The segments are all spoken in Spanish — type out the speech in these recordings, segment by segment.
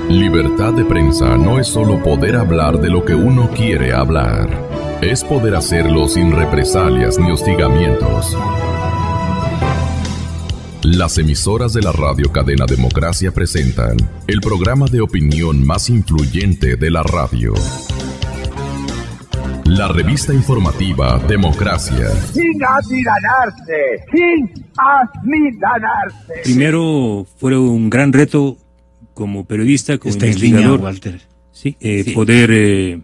Libertad de prensa no es solo poder hablar de lo que uno quiere hablar. Es poder hacerlo sin represalias ni hostigamientos. Las emisoras de la radio cadena Democracia presentan el programa de opinión más influyente de la radio. La revista informativa Democracia. Sin amilanarse, sin amilanarse. Primero fue un gran reto como periodista, como investigador, Walter. Sí, poder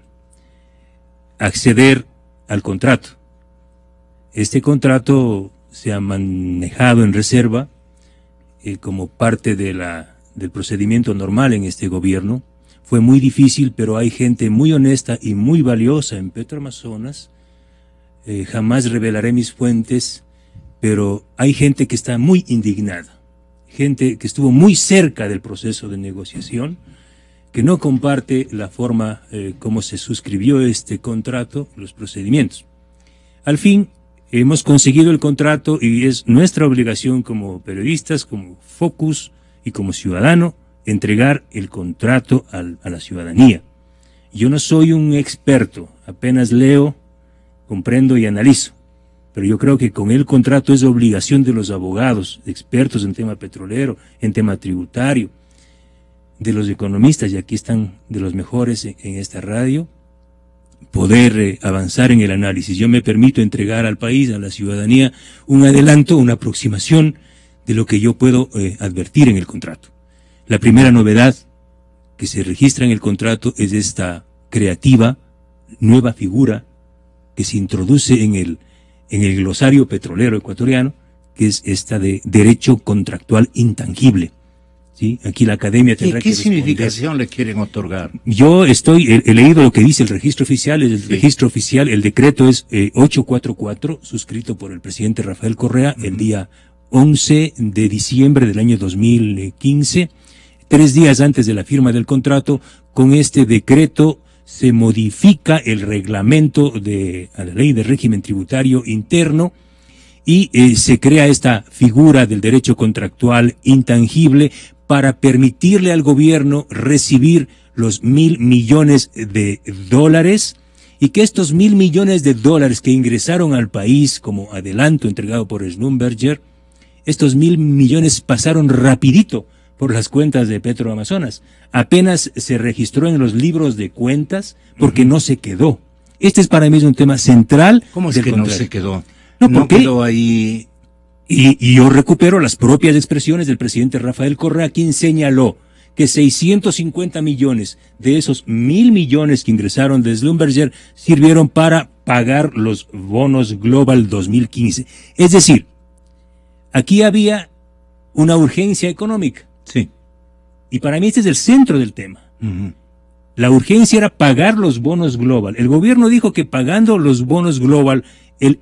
acceder al contrato. Este contrato se ha manejado en reserva como parte de del procedimiento normal en este gobierno. Fue muy difícil, pero hay gente muy honesta y muy valiosa en Petroamazonas. Jamás revelaré mis fuentes, pero hay gente que está muy indignada. Gente que estuvo muy cerca del proceso de negociación, que no comparte la forma como se suscribió este contrato, los procedimientos. Al fin, hemos conseguido el contrato y es nuestra obligación como periodistas, como Focus y como ciudadano, entregar el contrato a la ciudadanía. Yo no soy un experto, apenas leo, comprendo y analizo, pero yo creo que con el contrato es obligación de los abogados, expertos en tema petrolero, en tema tributario, de los economistas, y aquí están de los mejores en esta radio, poder avanzar en el análisis. Yo me permito entregar al país, a la ciudadanía, un adelanto, una aproximación de lo que yo puedo advertir en el contrato. La primera novedad que se registra en el contrato es esta creativa, nueva figura que se introduce en el glosario petrolero ecuatoriano, que es esta de derecho contractual intangible. ¿Sí? Aquí la academia tendrá que responder. ¿Qué significación le quieren otorgar? Yo he leído lo que dice el registro oficial. El registro oficial, el decreto es 844, suscrito por el presidente Rafael Correa el día 11 de diciembre del año 2015. 3 días antes de la firma del contrato. Con este decreto se modifica el reglamento de la ley de régimen tributario interno y se crea esta figura del derecho contractual intangible para permitirle al gobierno recibir los $1.000 millones y que estos $1.000 millones que ingresaron al país como adelanto entregado por Schlumberger, estos $1.000 millones pasaron rapidito por las cuentas de Petroamazonas. Apenas se registró en los libros de cuentas porque no se quedó. Este es para mí un tema central. ¿Cómo es que no se quedó? No quedó ahí. Y yo recupero las propias expresiones del presidente Rafael Correa, quien señaló que 650 millones de esos 1.000 millones que ingresaron de Schlumberger sirvieron para pagar los bonos Global 2015. Es decir, aquí había una urgencia económica. Sí. Y para mí este es el centro del tema. La urgencia era pagar los bonos Global. El gobierno dijo que pagando los bonos Global, el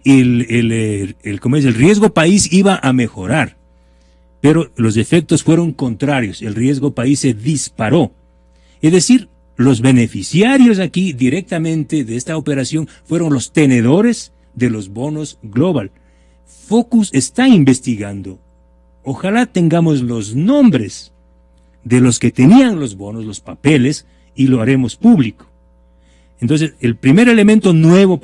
riesgo país iba a mejorar. Pero los efectos fueron contrarios. El riesgo país se disparó. Es decir, los beneficiarios aquí directamente de esta operación fueron los tenedores de los bonos Global. Focus está investigando. Ojalá tengamos los nombres de los que tenían los bonos, los papeles, y lo haremos público. Entonces, el primer elemento nuevo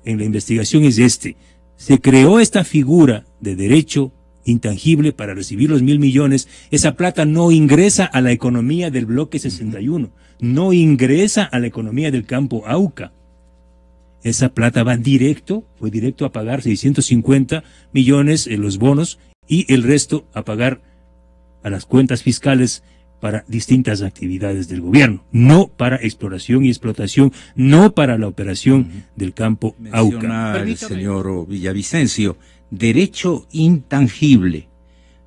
en la investigación es este. Se creó esta figura de derecho intangible para recibir los 1.000 millones. Esa plata no ingresa a la economía del bloque 61, no ingresa a la economía del campo Auca. Esa plata fue directo a pagar 650 millones en los bonos y el resto a pagar a las cuentas fiscales para distintas actividades del gobierno, no para exploración y explotación, no para la operación del campo Auca. El señor Villavicencio, derecho intangible.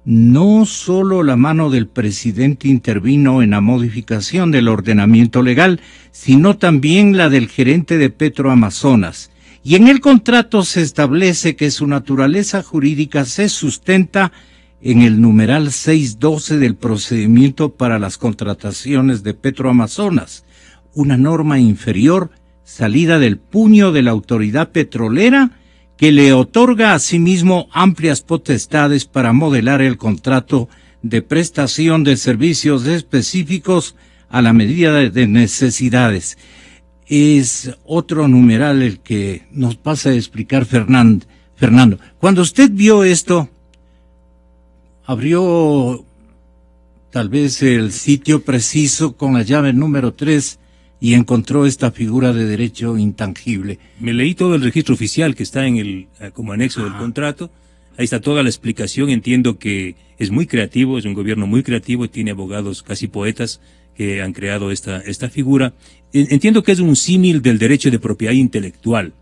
No solo la mano del presidente intervino en la modificación del ordenamiento legal, sino también la del gerente de Petroamazonas. Y en el contrato se establece que su naturaleza jurídica se sustenta en el numeral 612 del procedimiento para las contrataciones de Petroamazonas, una norma inferior salida del puño de la autoridad petrolera que le otorga asimismo amplias potestades para modelar el contrato de prestación de servicios específicos a la medida de necesidades. Es otro numeral el que nos pasa a explicar Fernando. Cuando usted vio esto, abrió tal vez el sitio preciso con la llave número 3 y encontró esta figura de derecho intangible. Me leí todo el registro oficial que está en como anexo del contrato. Ahí está toda la explicación. Entiendo que es muy creativo, es un gobierno muy creativo y tiene abogados casi poetas que han creado esta figura. Entiendo que es un símil del derecho de propiedad intelectual.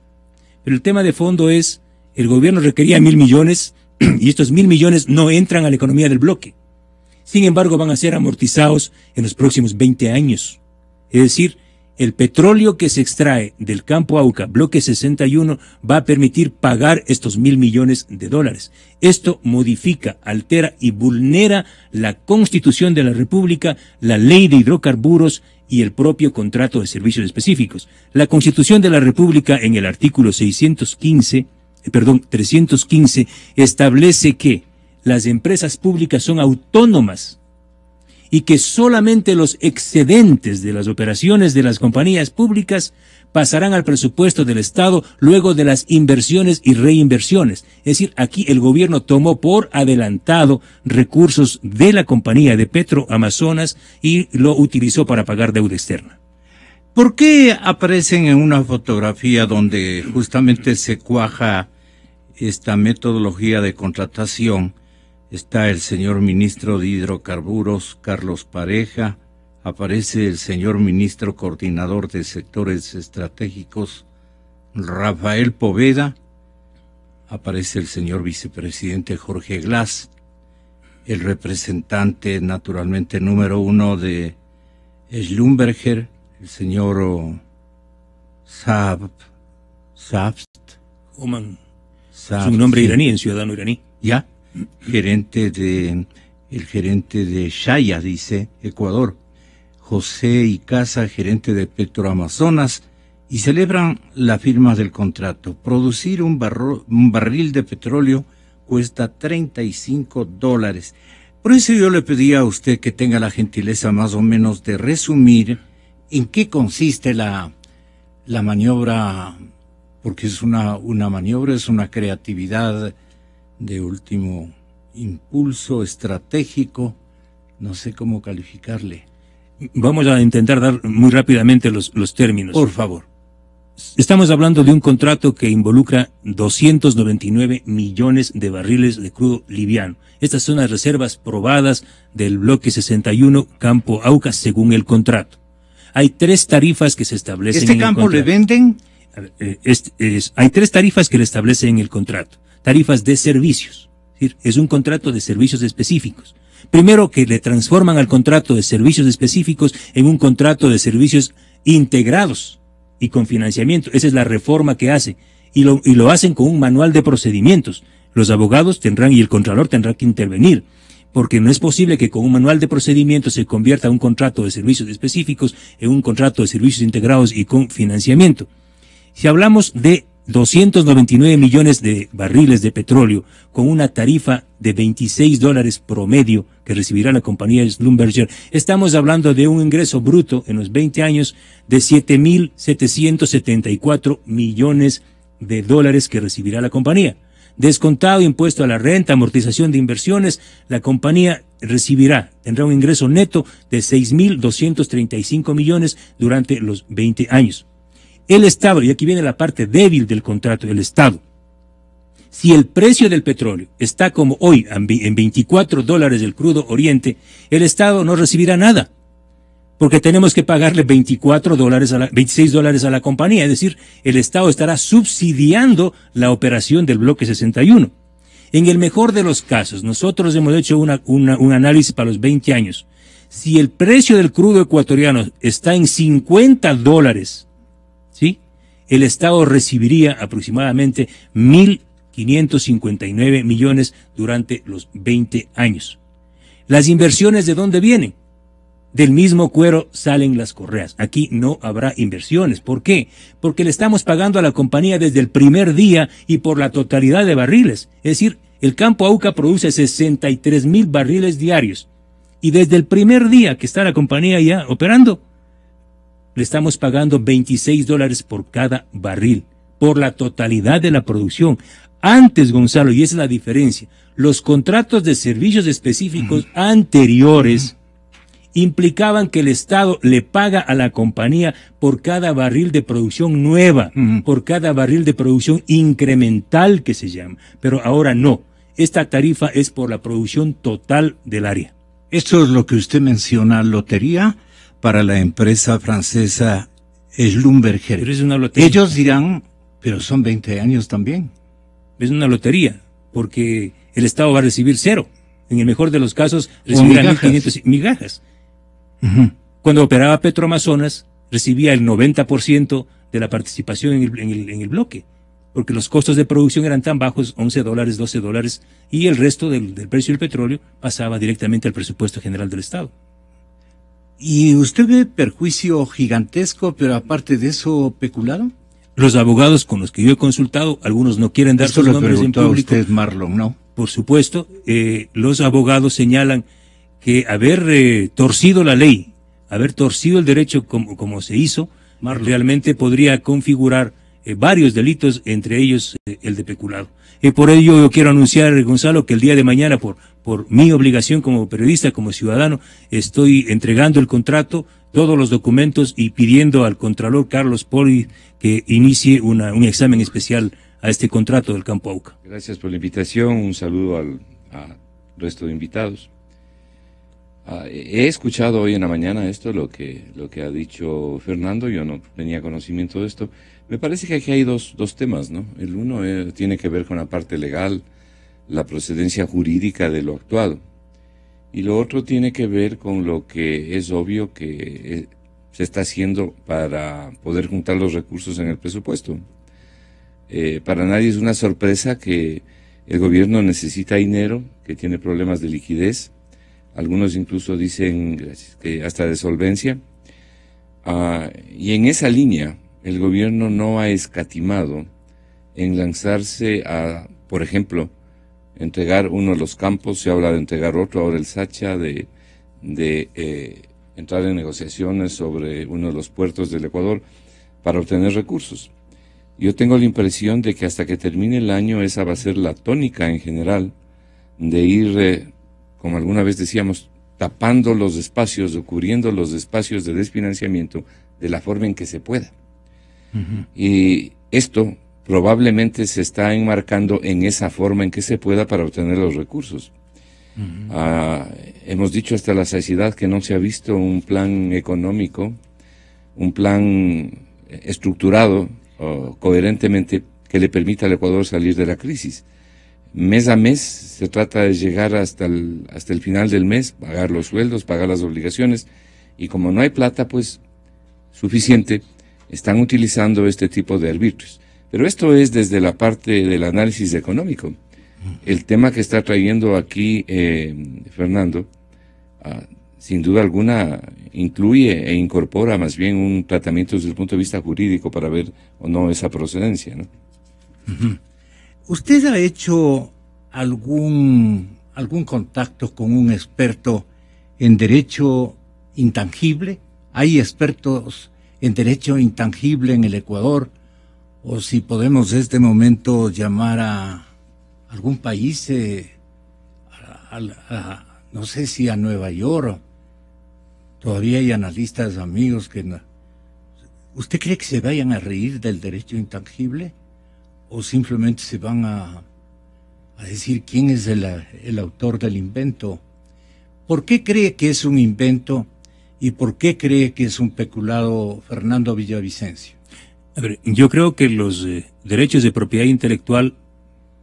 Pero el tema de fondo es, el gobierno requería 1.000 millones y estos 1.000 millones no entran a la economía del bloque. Sin embargo, van a ser amortizados en los próximos 20 años. Es decir, el petróleo que se extrae del campo Auca, bloque 61, va a permitir pagar estos 1.000 millones de dólares. Esto modifica, altera y vulnera la Constitución de la República, la Ley de Hidrocarburos y el propio contrato de servicios específicos. La Constitución de la República, en el artículo 315, establece que las empresas públicas son autónomas y que solamente los excedentes de las operaciones de las compañías públicas pasarán al presupuesto del Estado luego de las inversiones y reinversiones. Es decir, aquí el gobierno tomó por adelantado recursos de la compañía de Petroamazonas y lo utilizó para pagar deuda externa. ¿Por qué aparecen en una fotografía donde justamente se cuaja esta metodología de contratación? Está el señor ministro de Hidrocarburos, Carlos Pareja, aparece el señor ministro coordinador de sectores estratégicos, Rafael Poveda, aparece el señor vicepresidente Jorge Glass, el representante naturalmente número 1 de Schlumberger, el señor Sabst. Oman. Es un nombre iraní, un ciudadano iraní. Ya. El gerente de Shaya, dice, Ecuador, José Icaza, gerente de Petroamazonas, y celebran la firma del contrato. Producir un barril de petróleo cuesta $35. Por eso yo le pedí a usted que tenga la gentileza más o menos de resumir en qué consiste la maniobra, porque es una maniobra, es una creatividad de último impulso estratégico, no sé cómo calificarle. Vamos a intentar dar muy rápidamente los términos. Por favor. Estamos hablando de un contrato que involucra 299 millones de barriles de crudo liviano. Estas son las reservas probadas del bloque 61 Campo Auca según el contrato. Hay 3 tarifas que se establecen en el contrato. ¿Este campo le venden? Hay 3 tarifas que le establecen en el contrato. Tarifas de servicios. Es un contrato de servicios específicos. Primero, que le transforman al contrato de servicios específicos en un contrato de servicios integrados y con financiamiento. Esa es la reforma que hace. Y lo hacen con un manual de procedimientos. Los abogados tendrán y el contralor tendrá que intervenir, porque no es posible que con un manual de procedimientos se convierta un contrato de servicios específicos en un contrato de servicios integrados y con financiamiento. Si hablamos de 299 millones de barriles de petróleo con una tarifa de $26 promedio que recibirá la compañía Schlumberger, estamos hablando de un ingreso bruto en los 20 años de 7.774 millones de dólares que recibirá la compañía. Descontado impuesto a la renta, amortización de inversiones, la compañía tendrá un ingreso neto de 6.235 millones durante los 20 años. El Estado, y aquí viene la parte débil del contrato, el Estado. Si el precio del petróleo está como hoy, en $24 del crudo oriente, el Estado no recibirá nada, porque tenemos que pagarle $26 a la compañía, es decir, el Estado estará subsidiando la operación del bloque 61. En el mejor de los casos, nosotros hemos hecho un análisis para los 20 años. Si el precio del crudo ecuatoriano está en $50, ¿sí?, el Estado recibiría aproximadamente 1.559 millones durante los 20 años. ¿Las inversiones de dónde vienen? Del mismo cuero salen las correas. Aquí no habrá inversiones. ¿Por qué? Porque le estamos pagando a la compañía desde el primer día y por la totalidad de barriles. Es decir, el Campo Auca produce 63.000 barriles diarios. Y desde el primer día que está la compañía ya operando, le estamos pagando $26 por cada barril, por la totalidad de la producción. Antes, Gonzalo, y esa es la diferencia, los contratos de servicios específicos anteriores implicaban que el Estado le paga a la compañía por cada barril de producción nueva, por cada barril de producción incremental que se llama. Pero ahora no. Esta tarifa es por la producción total del área. Esto es lo que usted menciona, lotería para la empresa francesa Schlumberger. Pero es una lotería. Ellos dirán, pero son 20 años también. Es una lotería, porque el Estado va a recibir cero. En el mejor de los casos, recibirá 1.500 migajas. Cuando operaba Petroamazonas, recibía el 90% de la participación en el bloque, porque los costos de producción eran tan bajos, $11, $12, y el resto del precio del petróleo pasaba directamente al presupuesto general del Estado. ¿Y usted ve perjuicio gigantesco, pero aparte de eso, peculado? Los abogados con los que yo he consultado, algunos no quieren dar sus nombres en público. Usted, Marlon, ¿no? Por supuesto, los abogados señalan que haber torcido la ley, haber torcido el derecho como se hizo, realmente podría configurar varios delitos, entre ellos el de peculado. Por ello yo quiero anunciar, Gonzalo, que el día de mañana, por mi obligación como periodista, como ciudadano, estoy entregando el contrato, todos los documentos y pidiendo al Contralor Carlos Poli que inicie un examen especial a este contrato del Campo Auca. Gracias por la invitación, un saludo al resto de invitados. He escuchado hoy en la mañana esto, lo que ha dicho Fernando, yo no tenía conocimiento de esto. Me parece que aquí hay dos temas, ¿no? El uno tiene que ver con la parte legal, la procedencia jurídica de lo actuado. Y lo otro tiene que ver con lo que es obvio que se está haciendo para poder juntar los recursos en el presupuesto. Para nadie es una sorpresa que el gobierno necesita dinero, que tiene problemas de liquidez. Algunos incluso dicen que hasta de solvencia. Y en esa línea, el gobierno no ha escatimado en lanzarse a, por ejemplo, entregar uno de los campos, se habla de entregar otro, ahora el Sacha, de entrar en negociaciones sobre uno de los puertos del Ecuador para obtener recursos. Yo tengo la impresión de que hasta que termine el año esa va a ser la tónica en general de ir, como alguna vez decíamos, tapando los espacios o cubriendo los espacios de desfinanciamiento de la forma en que se pueda. Y esto probablemente se está enmarcando en esa forma en que se pueda para obtener los recursos. Hemos dicho hasta la saciedad que no se ha visto un plan económico, un plan estructurado coherentemente que le permita al Ecuador salir de la crisis. Mes a mes se trata de llegar hasta el final del mes, pagar los sueldos, pagar las obligaciones, y como no hay plata, pues suficiente, están utilizando este tipo de arbitrios. Pero esto es desde la parte del análisis económico. El tema que está trayendo aquí Fernando, sin duda alguna, incluye e incorpora más bien un tratamiento desde el punto de vista jurídico para ver o no esa procedencia, ¿no? ¿Usted ha hecho algún contacto con un experto en derecho intangible? ¿Hay expertos en derecho intangible en el Ecuador? O si podemos en este momento llamar a algún país, no sé si a Nueva York, todavía hay analistas amigos que no. ¿Usted cree que se vayan a reír del derecho intangible? ¿O simplemente se van a decir quién es el autor del invento? ¿Por qué cree que es un invento y por qué cree que es un peculado Fernando Villavicencio? A ver, yo creo que los derechos de propiedad intelectual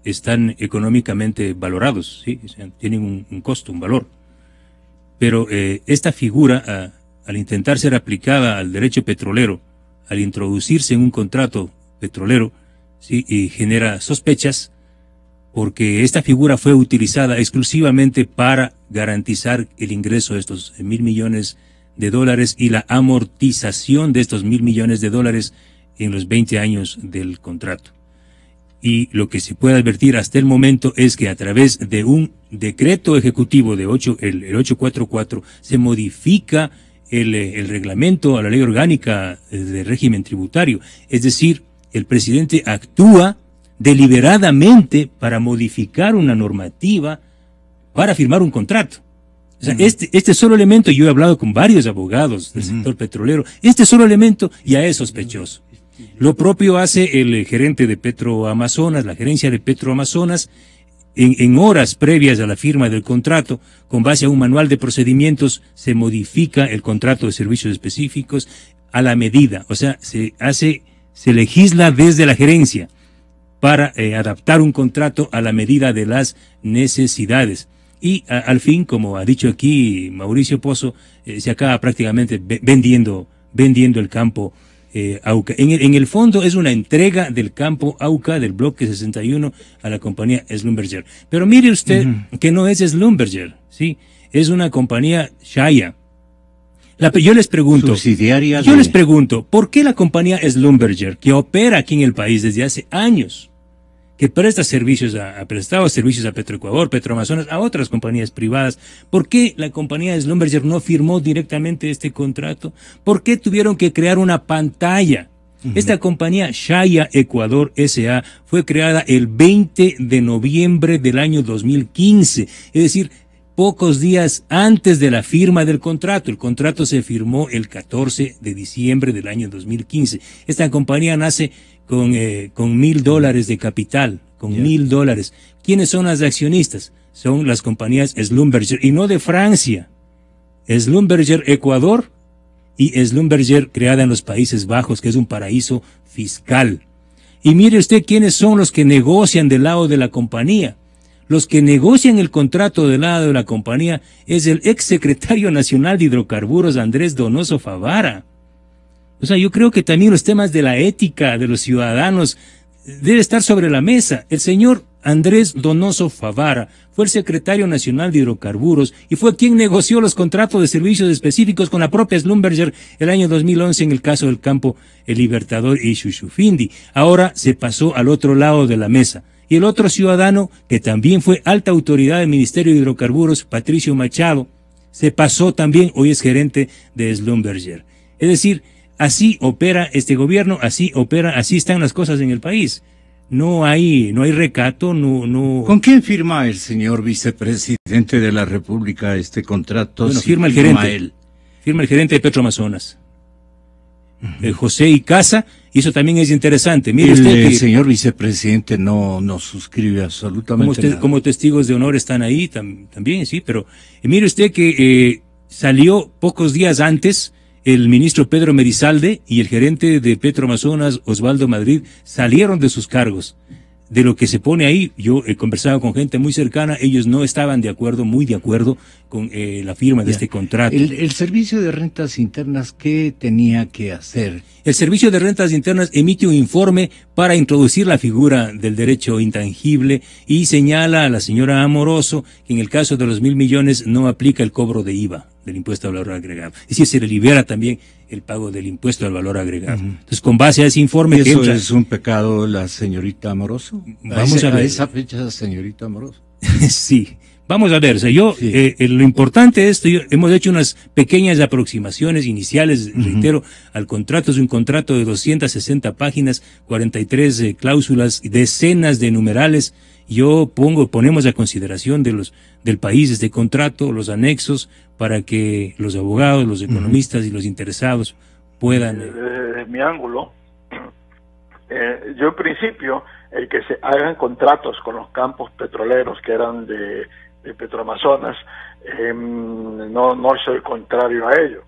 están económicamente valorados, ¿sí? O sea, tienen un costo, un valor. Pero esta figura, al intentar ser aplicada al derecho petrolero, al introducirse en un contrato petrolero, ¿sí? Y genera sospechas, porque esta figura fue utilizada exclusivamente para garantizar el ingreso de estos $1.000 millones y la amortización de estos $1.000 millones en los 20 años del contrato. y lo que se puede advertir hasta el momento es que a través de un decreto ejecutivo de el 844 se modifica el reglamento a la ley orgánica del régimen tributario. Es decir, el presidente actúa deliberadamente para modificar una normativa para firmar un contrato. O sea, este solo elemento, yo he hablado con varios abogados del sector petrolero, este solo elemento ya es sospechoso. Lo propio hace el gerente de Petroamazonas, la gerencia de Petroamazonas, en horas previas a la firma del contrato, con base a un manual de procedimientos, se modifica el contrato de servicios específicos a la medida. O sea, se legisla desde la gerencia para adaptar un contrato a la medida de las necesidades. Y al fin, como ha dicho aquí Mauricio Pozo, se acaba prácticamente vendiendo el campo Auca. En el fondo es una entrega del campo Auca del bloque 61 a la compañía Schlumberger. Pero mire usted que no es Schlumberger, ¿sí? Es una compañía Shaya. Yo les pregunto, ¿por qué la compañía Schlumberger, que opera aquí en el país desde hace años, que presta servicios ha prestado servicios a Petroecuador, Petroamazonas, a otras compañías privadas, ¿por qué la compañía Schlumberger no firmó directamente este contrato? ¿Por qué tuvieron que crear una pantalla? Esta compañía Shaya Ecuador S.A. fue creada el 20 de noviembre del año 2015, es decir, pocos días antes de la firma del contrato. El contrato se firmó el 14 de diciembre del año 2015. Esta compañía nace con $1,000 de capital, con $1,000. ¿Quiénes son las accionistas? Son las compañías Schlumberger, y no de Francia. Schlumberger Ecuador y Schlumberger creada en los Países Bajos, que es un paraíso fiscal. Y mire usted quiénes son los que negocian del lado de la compañía. Los que negocian el contrato del lado de la compañía es el exsecretario nacional de hidrocarburos, Andrés Donoso Favara. O sea, yo creo que también los temas de la ética de los ciudadanos debe estar sobre la mesa. El señor Andrés Donoso Favara fue el secretario nacional de hidrocarburos y fue quien negoció los contratos de servicios específicos con la propia Schlumberger el año 2011 en el caso del campo El Libertador y Shushufindi. Ahora se pasó al otro lado de la mesa. Y el otro ciudadano, que también fue alta autoridad del Ministerio de Hidrocarburos, Patricio Machado, se pasó también, hoy es gerente de Schlumberger. Es decir, así opera este gobierno, así están las cosas en el país. No hay recato, no. ¿Con quién firma el señor vicepresidente de la República este contrato? Bueno, firma el gerente. Firma el gerente de Petroamazonas. José Icaza, y eso también es interesante. Mire usted que el señor vicepresidente no suscribe absolutamente nada. Como testigos de honor están ahí también, sí, pero mire usted que salió pocos días antes el ministro Pedro Merizalde y el gerente de Petroamazonas, Osvaldo Madrid, salieron de sus cargos. De lo que se pone ahí, yo he conversado con gente muy cercana, ellos no estaban muy de acuerdo con la firma de este contrato. El Servicio de Rentas Internas, ¿qué tenía que hacer? El Servicio de Rentas Internas emite un informe para introducir la figura del derecho intangible y señala a la señora Amoroso que en el caso de los 1.000 millones no aplica el cobro de IVA, del impuesto al valor agregado. Es decir, se le libera también el pago del impuesto al valor agregado. Entonces, con base a ese informe... ¿Y eso es un pecado, la señorita Amoroso? Vamos a ver. A esa fecha, señorita Amoroso. Sí. Vamos a ver, o sea, lo importante de esto, hemos hecho unas pequeñas aproximaciones iniciales, reitero, al contrato. Es un contrato de 260 páginas, 43 cláusulas, decenas de numerales. Ponemos a consideración del país este contrato, los anexos, para que los abogados, los economistas y los interesados puedan... Desde mi ángulo, yo en principio, el que se hagan contratos con los campos petroleros que eran de Petroamazonas, no soy contrario a ello,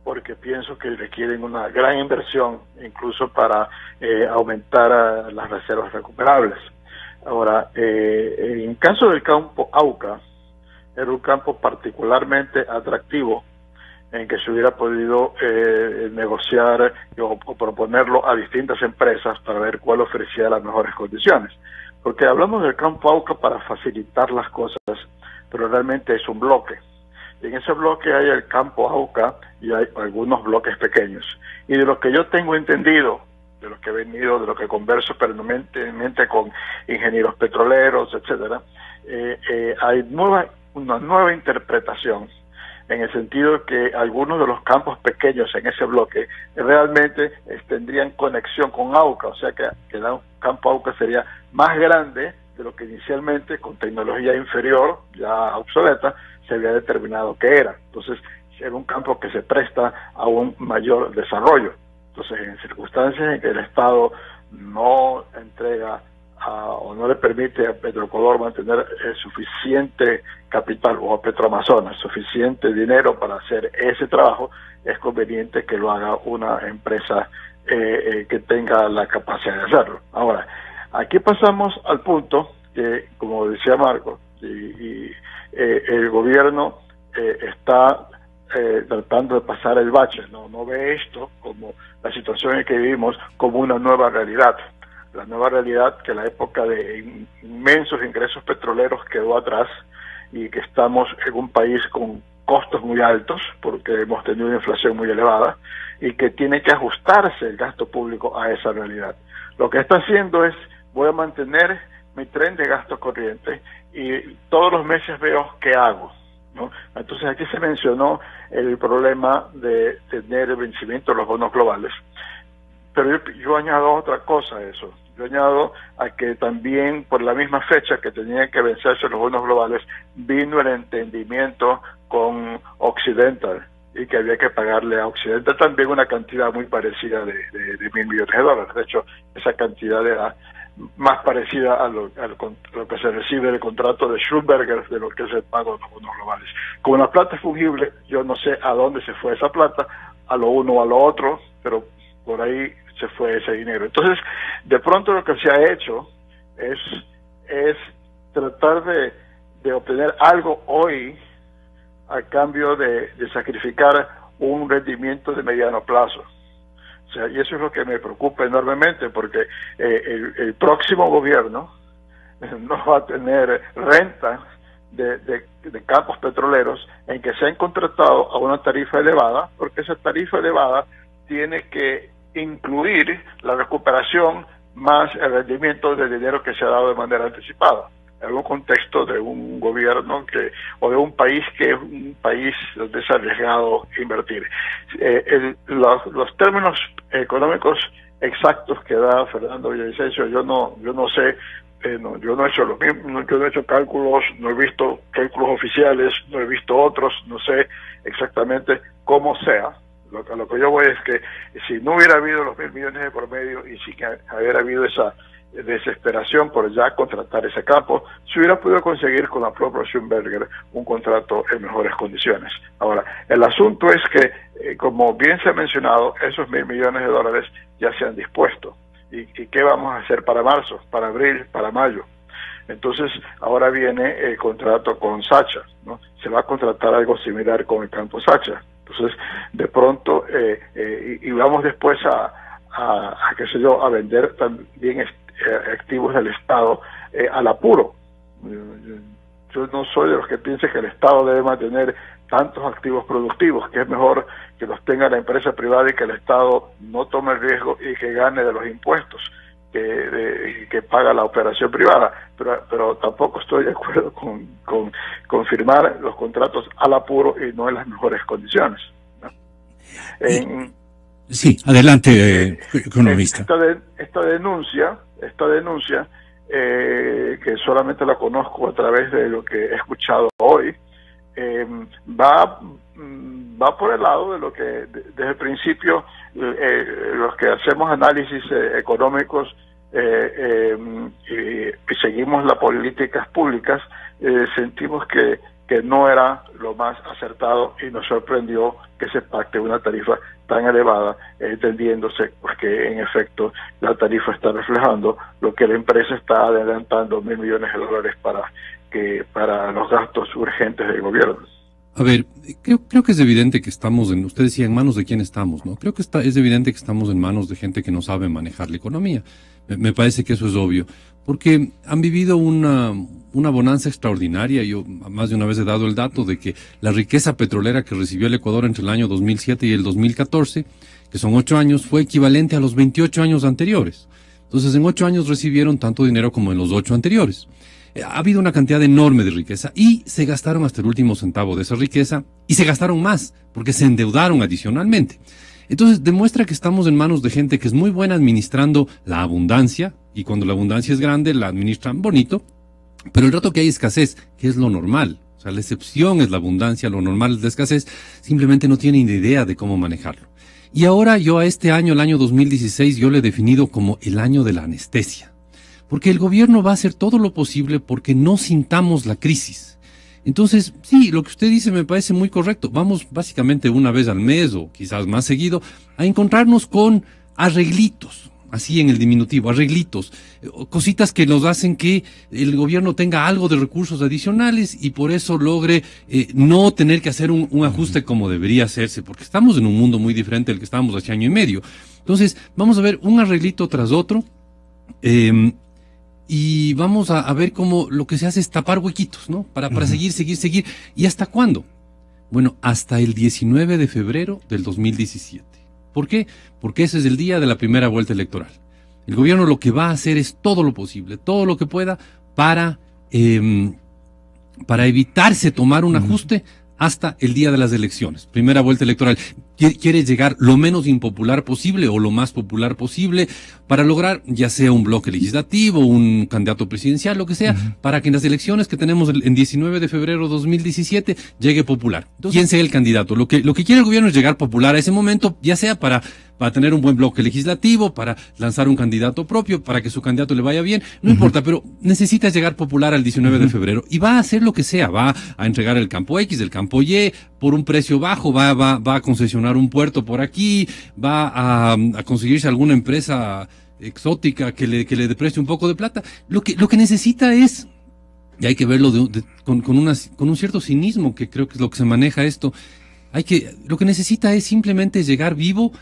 porque pienso que requieren una gran inversión, incluso para aumentar las reservas recuperables. Ahora, en caso del campo Auca, era un campo particularmente atractivo en que se hubiera podido negociar o proponerlo a distintas empresas para ver cuál ofrecía las mejores condiciones. Porque hablamos del campo Auca para facilitar las cosas, pero realmente es un bloque. Y en ese bloque hay el campo Auca y hay algunos bloques pequeños. Y de lo que yo tengo entendido, de lo que he venido, de lo que converso permanentemente con ingenieros petroleros, etcétera, hay una nueva interpretación, en el sentido que algunos de los campos pequeños en ese bloque realmente tendrían conexión con AUCA, o sea que el campo AUCA sería más grande de lo que inicialmente, con tecnología inferior, ya obsoleta, se había determinado que era. Entonces, era un campo que se presta a un mayor desarrollo. Entonces, en circunstancias en que el Estado no entrega o no le permite a Petroecuador mantener suficiente capital, o a Petroamazonas suficiente dinero para hacer ese trabajo, es conveniente que lo haga una empresa que tenga la capacidad de hacerlo. Ahora, aquí pasamos al punto que, como decía Marco, el gobierno está tratando de pasar el bache, no ve esto como la situación en que vivimos como una nueva realidad. La nueva realidad, que la época de inmensos ingresos petroleros quedó atrás, y que estamos en un país con costos muy altos porque hemos tenido una inflación muy elevada, y que tiene que ajustarse el gasto público a esa realidad. Lo que está haciendo es: voy a mantener mi tren de gasto corriente y todos los meses veo qué hago, ¿no? Entonces aquí se mencionó el problema de tener el vencimiento de los bonos globales, pero yo añado otra cosa a eso. Yo añado a que también, por la misma fecha que tenían que vencerse los bonos globales, vino el entendimiento con Occidental, y que había que pagarle a Occidental también una cantidad muy parecida de $1.000 millones. De hecho, esa cantidad era más parecida a lo que se recibe del contrato de Schlumberger de lo que es el pago de los bonos globales. Como la plata es fungible, yo no sé a dónde se fue esa plata, a lo uno o a lo otro, pero por ahí se fue ese dinero. Entonces, de pronto lo que se ha hecho es tratar de obtener algo hoy a cambio de sacrificar un rendimiento de mediano plazo. O sea, y eso es lo que me preocupa enormemente, porque el próximo gobierno no va a tener renta de campos petroleros en que se han contratado a una tarifa elevada, porque esa tarifa elevada tiene que incluir la recuperación más el rendimiento del dinero que se ha dado de manera anticipada, en un contexto de un gobierno o de un país que es un país donde es arriesgado invertir. Los términos económicos exactos que da Fernando Villavicencio, yo no sé, yo no he hecho lo mismo, yo no he hecho cálculos, no he visto cálculos oficiales, no he visto otros, no sé exactamente cómo sea. A lo que yo voy es que si no hubiera habido los $1.000 millones de por medio, y si hubiera habido esa desesperación por ya contratar ese campo, se hubiera podido conseguir con la propia Schlumberger un contrato en mejores condiciones. Ahora, el asunto es que, como bien se ha mencionado, esos $1.000 millones ya se han dispuesto. ¿Y qué vamos a hacer para marzo, para abril, para mayo? Entonces, ahora viene el contrato con Sacha, ¿no? Se va a contratar algo similar con el campo Sacha. Entonces, de pronto, y vamos después qué sé yo, a vender también activos del Estado al apuro. Yo no soy de los que piensen que el Estado debe mantener tantos activos productivos, que es mejor que los tenga la empresa privada y que el Estado no tome el riesgo y que gane de los impuestos que paga la operación privada, pero tampoco estoy de acuerdo con firmar los contratos al apuro y no en las mejores condiciones, ¿no? Sí, adelante, economista. Esta denuncia, que solamente la conozco a través de lo que he escuchado hoy, va por el lado de lo que desde el principio los que hacemos análisis económicos y seguimos las políticas públicas, sentimos que no era lo más acertado, y nos sorprendió que se pacte una tarifa tan elevada, entendiéndose pues que en efecto la tarifa está reflejando lo que la empresa está adelantando, $1.000 millones para los gastos urgentes del gobierno. A ver, creo que es evidente que estamos usted decía, en manos de quién estamos, ¿no? Creo que es evidente que estamos en manos de gente que no sabe manejar la economía. Me parece que eso es obvio. porque han vivido una bonanza extraordinaria. Yo más de una vez he dado el dato de que la riqueza petrolera que recibió el Ecuador entre el año 2007 y el 2014, que son 8 años, fue equivalente a los 28 años anteriores. Entonces, en 8 años recibieron tanto dinero como en los 8 anteriores. Ha habido una cantidad enorme de riqueza y se gastaron hasta el último centavo de esa riqueza y se gastaron más porque se endeudaron adicionalmente. Entonces demuestra que estamos en manos de gente que es muy buena administrando la abundancia, y cuando la abundancia es grande la administran bonito, pero el rato que hay escasez, que es lo normal, o sea, la excepción es la abundancia, lo normal es la escasez, simplemente no tienen idea de cómo manejarlo. Y ahora yo a este año, el año 2016, yo lo he definido como el año de la anestesia. Porque el gobierno va a hacer todo lo posible porque no sintamos la crisis. Entonces, sí, lo que usted dice me parece muy correcto. Vamos básicamente una vez al mes o quizás más seguido a encontrarnos con arreglitos, así en el diminutivo, arreglitos, cositas que nos hacen que el gobierno tenga algo de recursos adicionales y por eso logre no tener que hacer un ajuste como debería hacerse, porque estamos en un mundo muy diferente del que estábamos hace año y medio. Entonces, vamos a ver un arreglito tras otro. Y vamos a ver cómo lo que se hace es tapar huequitos, ¿no? Para seguir. ¿Y hasta cuándo? Bueno, hasta el 19 de febrero del 2017. ¿Por qué? Porque ese es el día de la primera vuelta electoral. El gobierno lo que va a hacer es todo lo posible, todo lo que pueda para evitarse tomar un ajuste hasta el día de las elecciones. Primera vuelta electoral. Quiere llegar lo menos impopular posible o lo más popular posible para lograr ya sea un bloque legislativo, un candidato presidencial, lo que sea, para que en las elecciones que tenemos en 19 de febrero de 2017 llegue popular. Entonces, ¿quién sea el candidato? Lo que quiere el gobierno es llegar popular a ese momento, ya sea para tener un buen bloque legislativo, para lanzar un candidato propio, para que su candidato le vaya bien, no importa, pero necesita llegar popular al 19 de febrero y va a hacer lo que sea, va a entregar el campo X, el campo Y, por un precio bajo, va a concesionar un puerto por aquí, va a conseguirse alguna empresa exótica que le preste un poco de plata. Lo que necesita es, y hay que verlo con un cierto cinismo, que creo que es lo que se maneja esto, lo que necesita es simplemente llegar vivo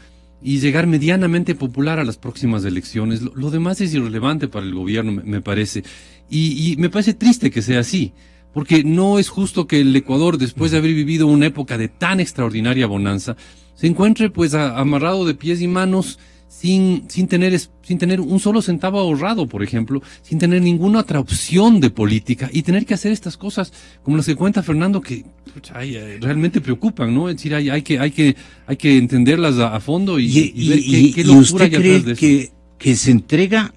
y llegar medianamente popular a las próximas elecciones. Lo demás es irrelevante para el gobierno, me parece. Y me parece triste que sea así, porque no es justo que el Ecuador, después de haber vivido una época de tan extraordinaria bonanza, se encuentre pues amarrado de pies y manos sin tener un solo centavo ahorrado, por ejemplo, sin tener ninguna otra opción de política y tener que hacer estas cosas como las que cuenta Fernando, que realmente preocupan, ¿no? Es decir, hay que entenderlas a fondo y ver qué locura hay atrás de eso. ¿Y usted cree que se entrega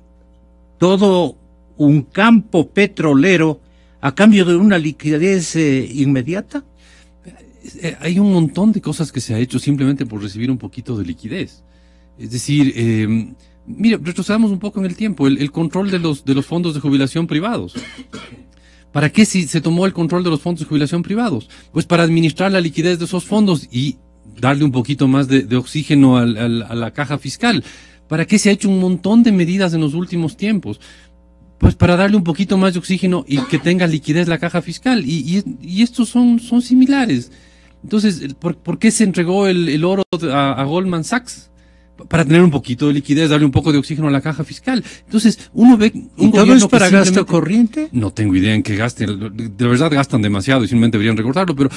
todo un campo petrolero a cambio de una liquidez inmediata? Hay un montón de cosas que se ha hecho simplemente por recibir un poquito de liquidez. Es decir, mire, retrocedamos un poco en el tiempo, el control de los fondos de jubilación privados. ¿Para qué se tomó el control de los fondos de jubilación privados? Pues para administrar la liquidez de esos fondos y darle un poquito más de oxígeno a la caja fiscal. ¿Para qué se ha hecho un montón de medidas en los últimos tiempos? Pues para darle un poquito más de oxígeno y que tenga liquidez la caja fiscal. Y estos son similares. Entonces, ¿por qué se entregó el oro a Goldman Sachs? Para tener un poquito de liquidez, darle un poco de oxígeno a la caja fiscal. Entonces, uno ve un ¿todo es para gasto corriente? No tengo idea en qué gasten. De verdad gastan demasiado y simplemente deberían recortarlo, pero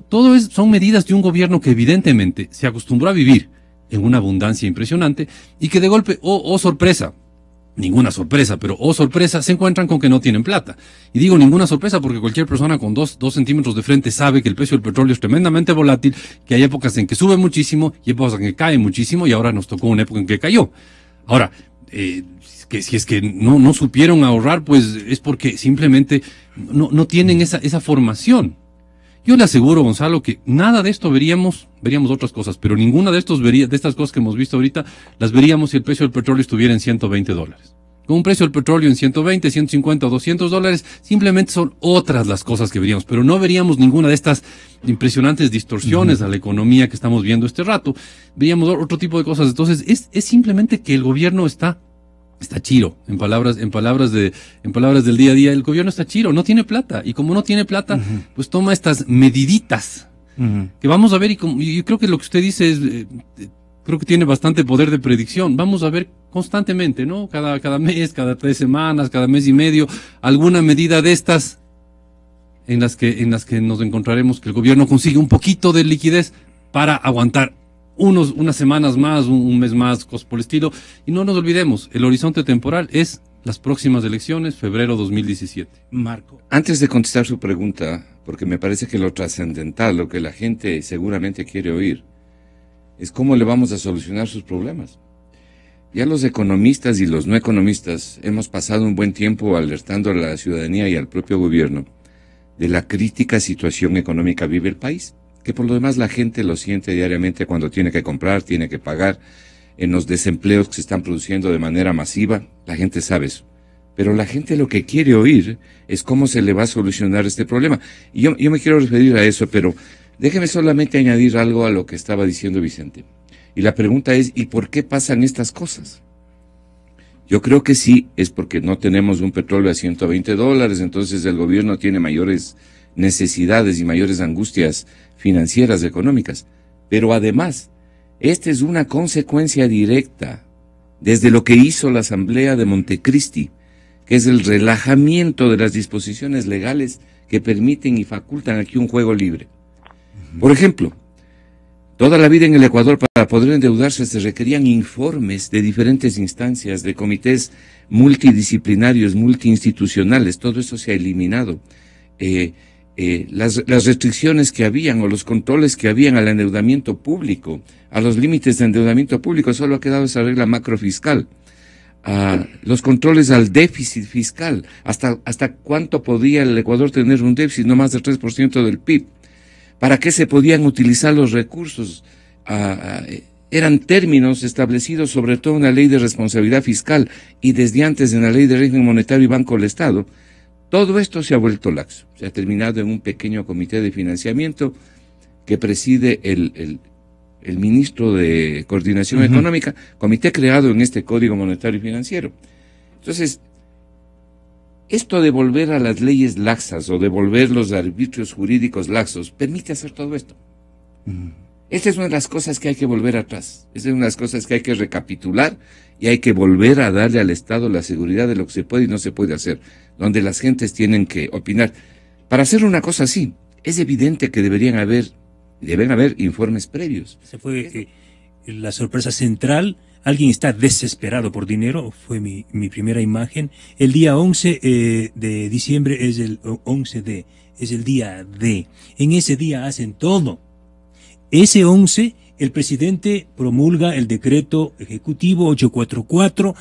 todo son medidas de un gobierno que evidentemente se acostumbró a vivir en una abundancia impresionante y que de golpe, oh sorpresa, ninguna sorpresa, pero sorpresa, se encuentran con que no tienen plata. Y digo ninguna sorpresa porque cualquier persona con 2 centímetros de frente sabe que el precio del petróleo es tremendamente volátil, que hay épocas en que sube muchísimo y épocas en que cae muchísimo y ahora nos tocó una época en que cayó. Ahora, si es que no supieron ahorrar, pues es porque simplemente no tienen esa formación. Yo le aseguro, Gonzalo, que nada de esto veríamos otras cosas, pero ninguna de estas cosas que hemos visto ahorita las veríamos si el precio del petróleo estuviera en $120. Con un precio del petróleo en 120, 150 o $200, simplemente son otras las cosas que veríamos, pero no veríamos ninguna de estas impresionantes distorsiones a la economía que estamos viendo este rato. Veríamos otro tipo de cosas. Entonces, es simplemente que el gobierno está chiro, en palabras del día a día, el gobierno está chiro, no tiene plata, y como no tiene plata, pues toma estas mediditas, que vamos a ver, y yo creo que lo que usted dice es, creo que tiene bastante poder de predicción. Vamos a ver constantemente, ¿no? Cada mes, cada 3 semanas, cada mes y medio, alguna medida de estas en las que nos encontraremos que el gobierno consigue un poquito de liquidez para aguantar unas semanas más, un mes más, cosas por el estilo. Y no nos olvidemos, el horizonte temporal es las próximas elecciones, febrero 2017. Marco. Antes de contestar su pregunta, porque me parece que lo trascendental, lo que la gente seguramente quiere oír, es cómo le vamos a solucionar sus problemas. Ya los economistas y los no economistas hemos pasado un buen tiempo alertando a la ciudadanía y al propio gobierno de la crítica situación económica vive el país, que por lo demás la gente lo siente diariamente cuando tiene que comprar, tiene que pagar, en los desempleos que se están produciendo de manera masiva, la gente sabe eso. Pero la gente lo que quiere oír es cómo se le va a solucionar este problema. Y yo me quiero referir a eso, pero déjeme solamente añadir algo a lo que estaba diciendo Vicente. Y la pregunta es, ¿y por qué pasan estas cosas? Yo creo que sí, es porque no tenemos un petróleo a $120, entonces el gobierno tiene mayores necesidades y mayores angustias financieras, económicas. Pero además, esta es una consecuencia directa desde lo que hizo la Asamblea de Montecristi, que es el relajamiento de las disposiciones legales que permiten y facultan aquí un juego libre. Por ejemplo, toda la vida en el Ecuador para poder endeudarse se requerían informes de diferentes instancias, de comités multidisciplinarios, multiinstitucionales, todo eso se ha eliminado. Las restricciones que habían o los controles que habían al endeudamiento público, a los límites de endeudamiento público, solo ha quedado esa regla macrofiscal. Los controles al déficit fiscal, hasta cuánto podía el Ecuador tener un déficit, no más del 3% del PIB. ¿Para qué se podían utilizar los recursos? Eran términos establecidos sobre todo en la ley de responsabilidad fiscal y desde antes en la ley de régimen monetario y Banco del Estado. Todo esto se ha vuelto laxo. Se ha terminado en un pequeño comité de financiamiento que preside el ministro de Coordinación Económica, comité creado en este Código Monetario y Financiero. Entonces, esto de volver a las leyes laxas o de volver los arbitrios jurídicos laxos permite hacer todo esto. Esta es una de las cosas que hay que volver atrás. Esta es una de las cosas que hay que recapitular y hay que volver a darle al Estado la seguridad de lo que se puede y no se puede hacer, donde las gentes tienen que opinar. Para hacer una cosa así, es evidente que deben haber informes previos. Esa fue la sorpresa central. Alguien está desesperado por dinero, fue mi primera imagen. El día 11 de diciembre es el 11D, es el día D. En ese día hacen todo. Ese 11, el presidente promulga el decreto ejecutivo 844,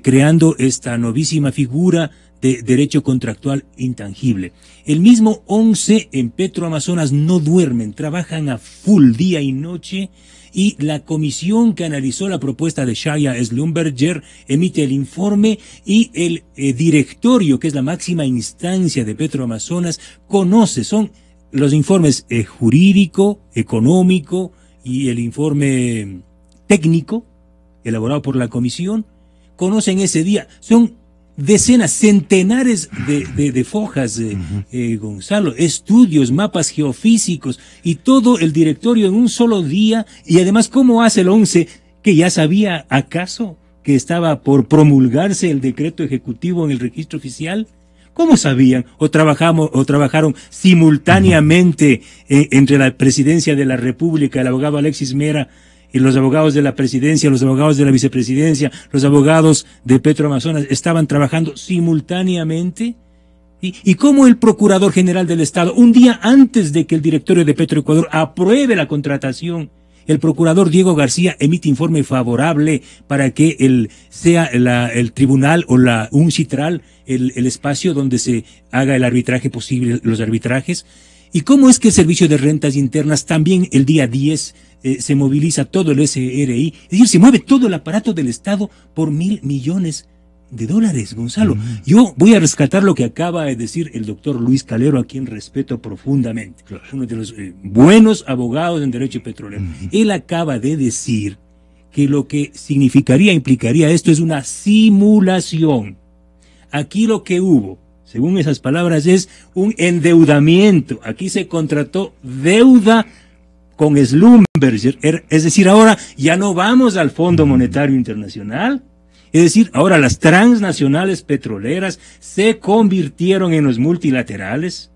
creando esta novísima figura de derecho contractual intangible. El mismo 11 en Petroamazonas no duermen, trabajan a full día y noche, y la comisión que analizó la propuesta de Shaya Schlumberger emite el informe y el directorio, que es la máxima instancia de Petroamazonas, son los informes jurídico, económico y el informe técnico elaborado por la comisión, conocen ese día, son decenas, centenares de fojas, Gonzalo, estudios, mapas geofísicos y todo el directorio en un solo día. Y además, ¿cómo hace el 11? ¿Que ya sabía acaso que estaba por promulgarse el decreto ejecutivo en el registro oficial? ¿Cómo sabían? ¿O trabajaron simultáneamente entre la presidencia de la República, el abogado Alexis Mera, y los abogados de la presidencia, los abogados de la vicepresidencia, los abogados de Petroamazonas estaban trabajando simultáneamente? ¿Y cómo el Procurador General del Estado, un día antes de que el directorio de Petroecuador apruebe la contratación, el procurador Diego García emite informe favorable para que sea el tribunal o un citral el espacio donde se haga el arbitraje posible, los arbitrajes? ¿Y cómo es que el Servicio de Rentas Internas también el día 10 se moviliza todo el SRI? Es decir, se mueve todo el aparato del Estado por $1.000 millones, Gonzalo. Yo voy a rescatar lo que acaba de decir el doctor Luis Calero, a quien respeto profundamente, uno de los buenos abogados en derecho petrolero. Él acaba de decir que lo que implicaría esto es una simulación. Aquí lo que hubo, según esas palabras, es un endeudamiento. Aquí se contrató deuda con Schlumberger, es decir, ahora ya no vamos al Fondo Monetario Internacional, es decir, ahora las transnacionales petroleras se convirtieron en los multilaterales.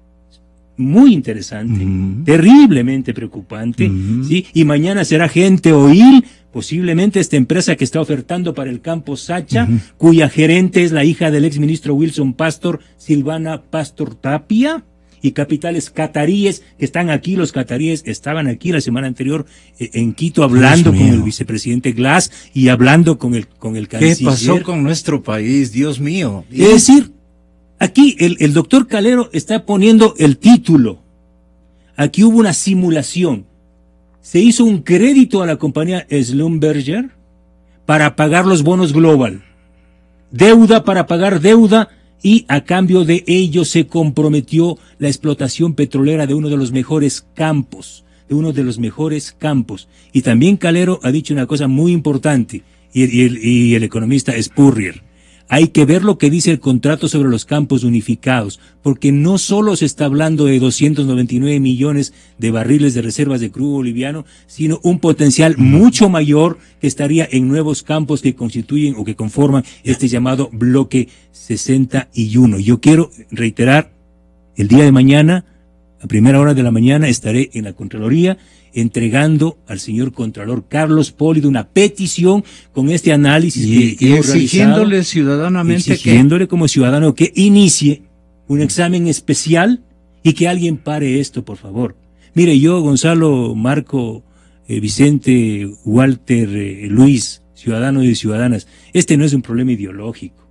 Muy interesante, terriblemente preocupante, ¿sí? Y mañana será Gente Oil, posiblemente esta empresa que está ofertando para el campo Sacha, cuya gerente es la hija del exministro Wilson Pastor, Silvana Pastor Tapia, y capitales cataríes que están aquí. Los cataríes estaban aquí la semana anterior en Quito hablando con el vicepresidente Glass y hablando con el canciller. ¿Qué pasó con nuestro país? Dios mío. Es decir, aquí el doctor Calero está poniendo el título. Aquí hubo una simulación. Se hizo un crédito a la compañía Schlumberger para pagar los bonos Global. Deuda para pagar deuda, y a cambio de ello se comprometió la explotación petrolera de uno de los mejores campos. Y también Calero ha dicho una cosa muy importante, y el economista Spurrier. Hay que ver lo que dice el contrato sobre los campos unificados, porque no solo se está hablando de 299 millones de barriles de reservas de crudo boliviano, sino un potencial mucho mayor que estaría en nuevos campos que constituyen o que conforman este llamado bloque 61. Yo quiero reiterar, el día de mañana, a primera hora de la mañana, estaré en la Contraloría entregando al señor Contralor Carlos Pólido una petición con este análisis y exigiéndole ciudadanamente, exigiéndole como ciudadano que inicie un examen especial y que alguien pare esto, por favor. Mire, yo, Gonzalo, Marco, Vicente, Walter, Luis, ciudadanos y ciudadanas, este no es un problema ideológico.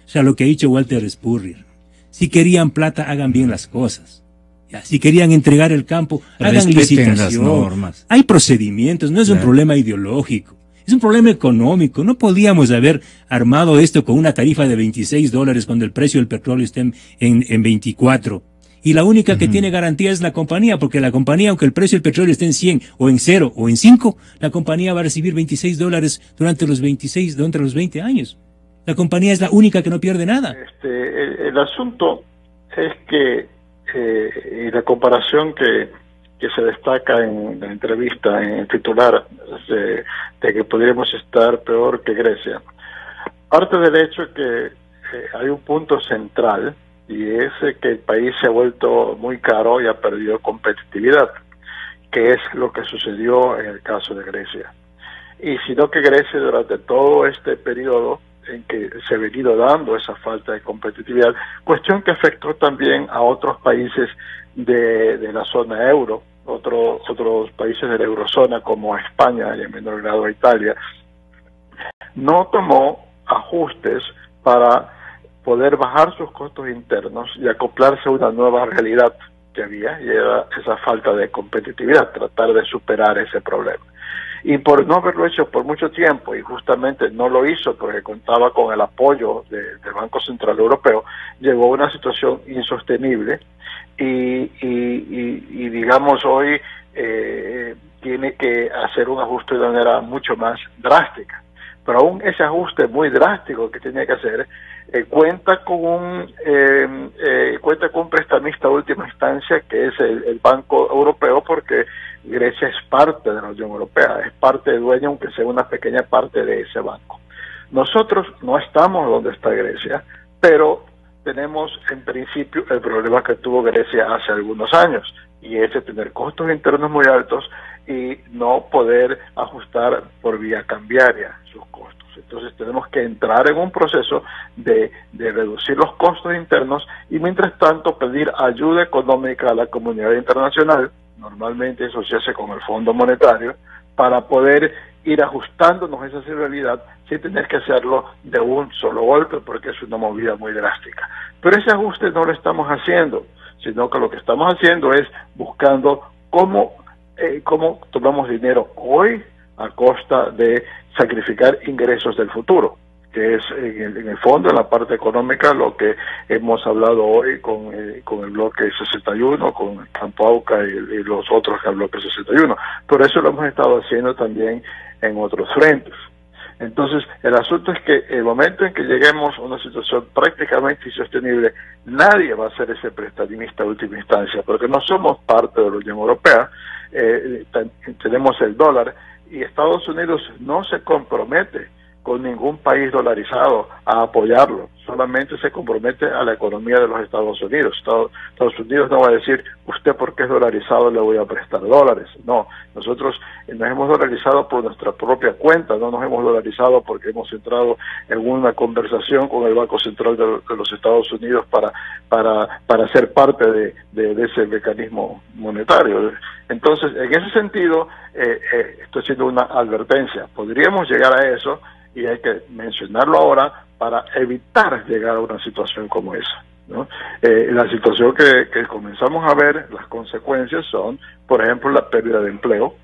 O sea, lo que ha dicho Walter Spurrier, si querían plata, hagan bien las cosas. Si querían entregar el campo, hagan licitación. Hay procedimientos, no es un problema ideológico, es un problema económico. No podíamos haber armado esto con una tarifa de $26 cuando el precio del petróleo está en 24. Y la única que tiene garantía es la compañía, porque la compañía, aunque el precio del petróleo esté en 100 o en 0 o en 5, la compañía va a recibir $26 durante los 20 años. La compañía es la única que no pierde nada. El asunto es que y la comparación que se destaca en la entrevista, en el titular, de que podríamos estar peor que Grecia, parte del hecho que hay un punto central, y es que el país se ha vuelto muy caro y ha perdido competitividad, que es lo que sucedió en el caso de Grecia. Y sino que Grecia, durante todo este periodo en que se ha venido dando esa falta de competitividad, cuestión que afectó también a otros países de la zona euro, otros países de la eurozona como España y en menor grado Italia, no tomó ajustes para poder bajar sus costos internos y acoplarse a una nueva realidad que había, y era esa falta de competitividad, tratar de superar ese problema. Y por no haberlo hecho por mucho tiempo, y justamente no lo hizo porque contaba con el apoyo del Banco Central Europeo, llegó a una situación insostenible y digamos hoy tiene que hacer un ajuste de manera mucho más drástica. Pero aún ese ajuste muy drástico que tenía que hacer cuenta con un prestamista de última instancia, que es el Banco Europeo, porque Grecia es parte de la Unión Europea, es parte dueña, aunque sea una pequeña parte de ese banco. Nosotros no estamos donde está Grecia, pero tenemos en principio el problema que tuvo Grecia hace algunos años, y es de tener costos internos muy altos y no poder ajustar por vía cambiaria sus costos. Entonces tenemos que entrar en un proceso de reducir los costos internos y mientras tanto pedir ayuda económica a la comunidad internacional. Normalmente eso se hace con el Fondo Monetario, para poder ir ajustándonos a esa realidad sin tener que hacerlo de un solo golpe, porque es una movida muy drástica. Pero ese ajuste no lo estamos haciendo, sino que lo que estamos haciendo es buscando cómo tomamos dinero hoy a costa de sacrificar ingresos del futuro, que es en el fondo, en la parte económica, lo que hemos hablado hoy con el bloque 61, con el Campo Auca y los otros del bloque 61. Por eso lo hemos estado haciendo también en otros frentes. Entonces, el asunto es que el momento en que lleguemos a una situación prácticamente insostenible, nadie va a ser ese prestamista de última instancia, porque no somos parte de la Unión Europea, tenemos el dólar, y Estados Unidos no se compromete con ningún país dolarizado a apoyarlo, solamente se compromete a la economía de los Estados Unidos. Estados Unidos no va a decir, usted porque es dolarizado le voy a prestar dólares. No, nosotros nos hemos dolarizado por nuestra propia cuenta, no nos hemos dolarizado porque hemos entrado en una conversación con el Banco Central de los Estados Unidos para ser parte de ese mecanismo monetario. Entonces, en ese sentido, estoy haciendo una advertencia. Podríamos llegar a eso, y hay que mencionarlo ahora para evitar llegar a una situación como esa, ¿no? La situación que comenzamos a ver, las consecuencias son, por ejemplo, la pérdida de empleo.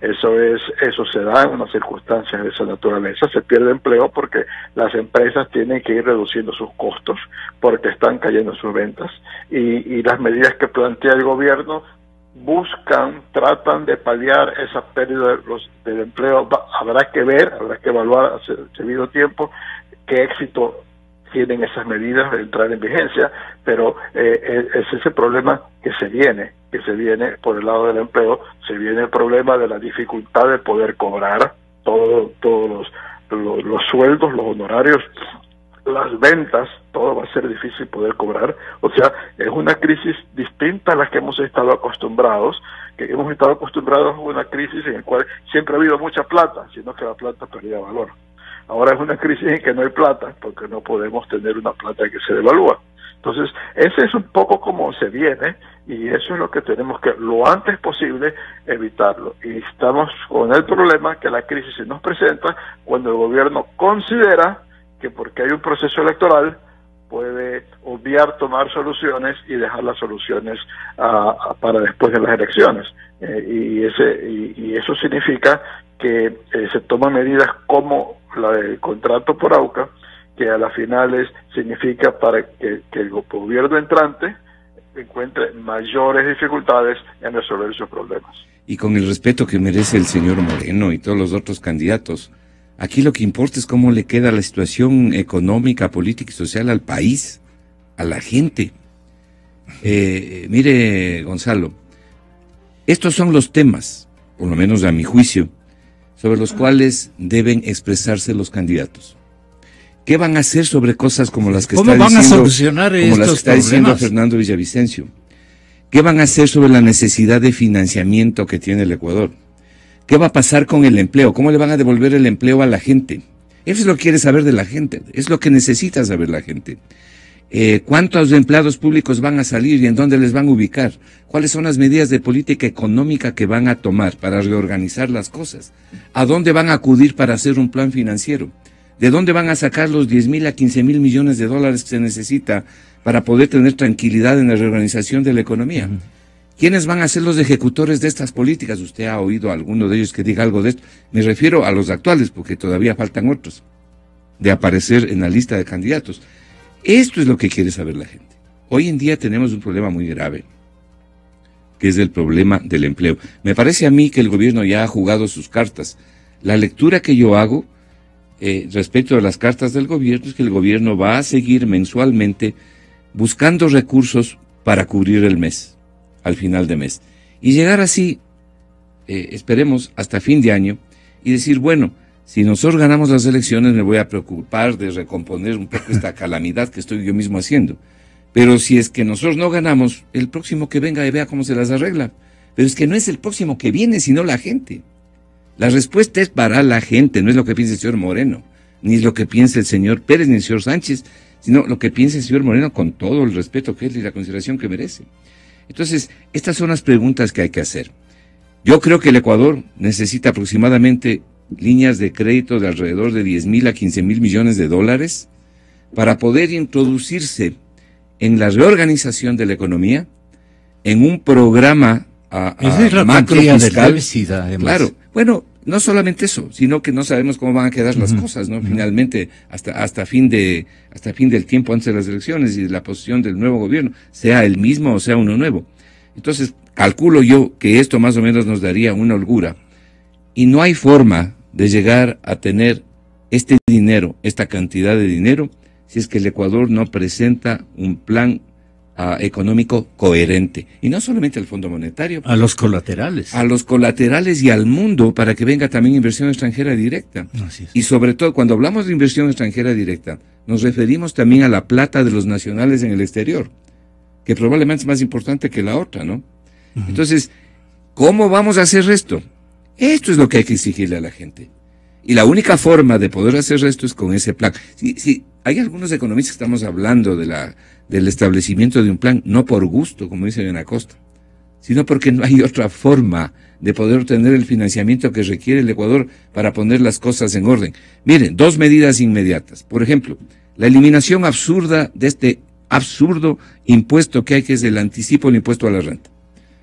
Eso se da en unas circunstancias de esa naturaleza. Se pierde empleo porque las empresas tienen que ir reduciendo sus costos porque están cayendo sus ventas, y las medidas que plantea el gobierno tratan de paliar esa pérdida del empleo. Habrá que evaluar hace debido tiempo qué éxito tienen esas medidas de entrar en vigencia, pero es ese problema que se viene por el lado del empleo. Se viene el problema de la dificultad de poder cobrar todos los sueldos, los honorarios, las ventas, todo va a ser difícil poder cobrar. O sea, es una crisis distinta a la que hemos estado acostumbrados, a una crisis en la cual siempre ha habido mucha plata, sino que la plata perdía valor. Ahora es una crisis en que no hay plata, porque no podemos tener una plata que se devalúa. Entonces, ese es un poco como se viene, y eso es lo que tenemos que, lo antes posible, evitarlo. Y estamos con el problema que la crisis se nos presenta cuando el gobierno considera que porque hay un proceso electoral puede obviar tomar soluciones y dejar las soluciones para después de las elecciones. Y eso significa que se toman medidas como la del contrato por AUCA, que a las finales significa para que el gobierno entrante encuentre mayores dificultades en resolver sus problemas. Y con el respeto que merece el señor Moreno y todos los otros candidatos, aquí lo que importa es cómo le queda la situación económica, política y social al país, a la gente. Mire, Gonzalo, estos son los temas, por lo menos a mi juicio, sobre los cuales deben expresarse los candidatos. ¿Qué van a hacer sobre cosas como las que está diciendo, ¿cómo van a solucionar estos las que está diciendo Fernando Villavicencio? ¿Qué van a hacer sobre la necesidad de financiamiento que tiene el Ecuador? ¿Qué va a pasar con el empleo? ¿Cómo le van a devolver el empleo a la gente? Eso es lo que quiere saber de la gente, es lo que necesita saber la gente. ¿Cuántos empleados públicos van a salir y en dónde les van a ubicar? ¿Cuáles son las medidas de política económica que van a tomar para reorganizar las cosas? ¿A dónde van a acudir para hacer un plan financiero? ¿De dónde van a sacar los 10.000 a 15.000 millones de dólares que se necesita para poder tener tranquilidad en la reorganización de la economía? ¿Quiénes van a ser los ejecutores de estas políticas? ¿Usted ha oído a alguno de ellos que diga algo de esto? Me refiero a los actuales, porque todavía faltan otros de aparecer en la lista de candidatos. Esto es lo que quiere saber la gente. Hoy en día tenemos un problema muy grave, que es el problema del empleo. Me parece a mí que el gobierno ya ha jugado sus cartas. La lectura que yo hago respecto a las cartas del gobierno es que el gobierno va a seguir mensualmente buscando recursos para cubrir el mes, al final de mes, y llegar así, esperemos, hasta fin de año, y decir, bueno, si nosotros ganamos las elecciones me voy a preocupar de recomponer un poco esta calamidad que estoy yo mismo haciendo, pero si es que nosotros no ganamos, el próximo que venga y vea cómo se las arregla. Pero es que no es el próximo que viene, sino la gente. La respuesta es para la gente, no es lo que piensa el señor Moreno, ni es lo que piensa el señor Pérez, ni el señor Sánchez, sino lo que piensa el señor Moreno con todo el respeto que es y la consideración que merece. Entonces, estas son las preguntas que hay que hacer. Yo creo que el Ecuador necesita aproximadamente líneas de crédito de alrededor de 10.000 a 15.000 millones de dólares para poder introducirse en la reorganización de la economía, en un programa esa es la macrofiscal. Claro, bueno, no solamente eso, sino que no sabemos cómo van a quedar las cosas, ¿no? Finalmente, hasta fin del tiempo antes de las elecciones y de la posición del nuevo gobierno, sea el mismo o sea uno nuevo. Entonces, calculo yo que esto más o menos nos daría una holgura. Y no hay forma de llegar a tener este dinero, esta cantidad de dinero, si es que el Ecuador no presenta un plan económico coherente. Y no solamente al Fondo Monetario. A los colaterales. A los colaterales y al mundo, para que venga también inversión extranjera directa. Así es. Y sobre todo, cuando hablamos de inversión extranjera directa, nos referimos también a la plata de los nacionales en el exterior, que probablemente es más importante que la otra, ¿no? Entonces, ¿cómo vamos a hacer esto? Esto es lo que hay que exigirle a la gente. Y la única forma de poder hacer esto es con ese plan. Sí, hay algunos economistas que estamos hablando del establecimiento de un plan, no por gusto, como dice Ben Acosta, sino porque no hay otra forma de poder obtener el financiamiento que requiere el Ecuador para poner las cosas en orden. Miren, 2 medidas inmediatas. Por ejemplo, la eliminación absurda de este absurdo impuesto que hay, que es el anticipo del impuesto a la renta.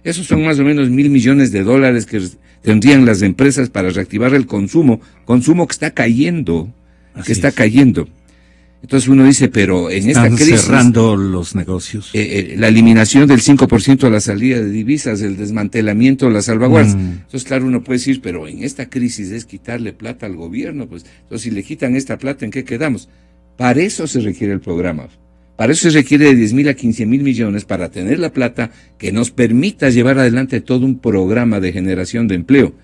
Esos son más o menos $1.000 millones que tendrían las empresas para reactivar el consumo que está cayendo, cayendo. Entonces uno dice, pero en esta crisis... Están cerrando los negocios. La eliminación del 5% a la salida de divisas, el desmantelamiento de las salvaguardas. Entonces, claro, uno puede decir, pero en esta crisis es quitarle plata al gobierno, pues. Entonces, si le quitan esta plata, ¿en qué quedamos? Para eso se requiere el programa. Para eso se requiere de 10.000 a 15.000 millones para tener la plata que nos permita llevar adelante todo un programa de generación de empleo.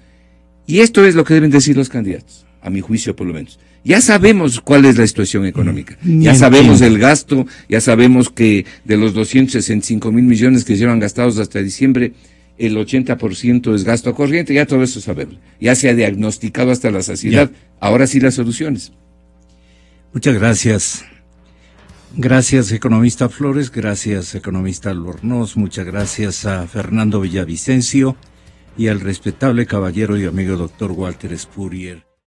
Y esto es lo que deben decir los candidatos, a mi juicio por lo menos. Ya sabemos cuál es la situación económica, ya sabemos el gasto, ya sabemos que de los 265.000 millones que llevan gastados hasta diciembre, el 80% es gasto corriente, ya todo eso sabemos. Ya se ha diagnosticado hasta la saciedad. Ahora sí las soluciones. Muchas gracias. Gracias, economista Flores, gracias, economista Albornoz, muchas gracias a Fernando Villavicencio y al respetable caballero y amigo doctor Walter Spurrier.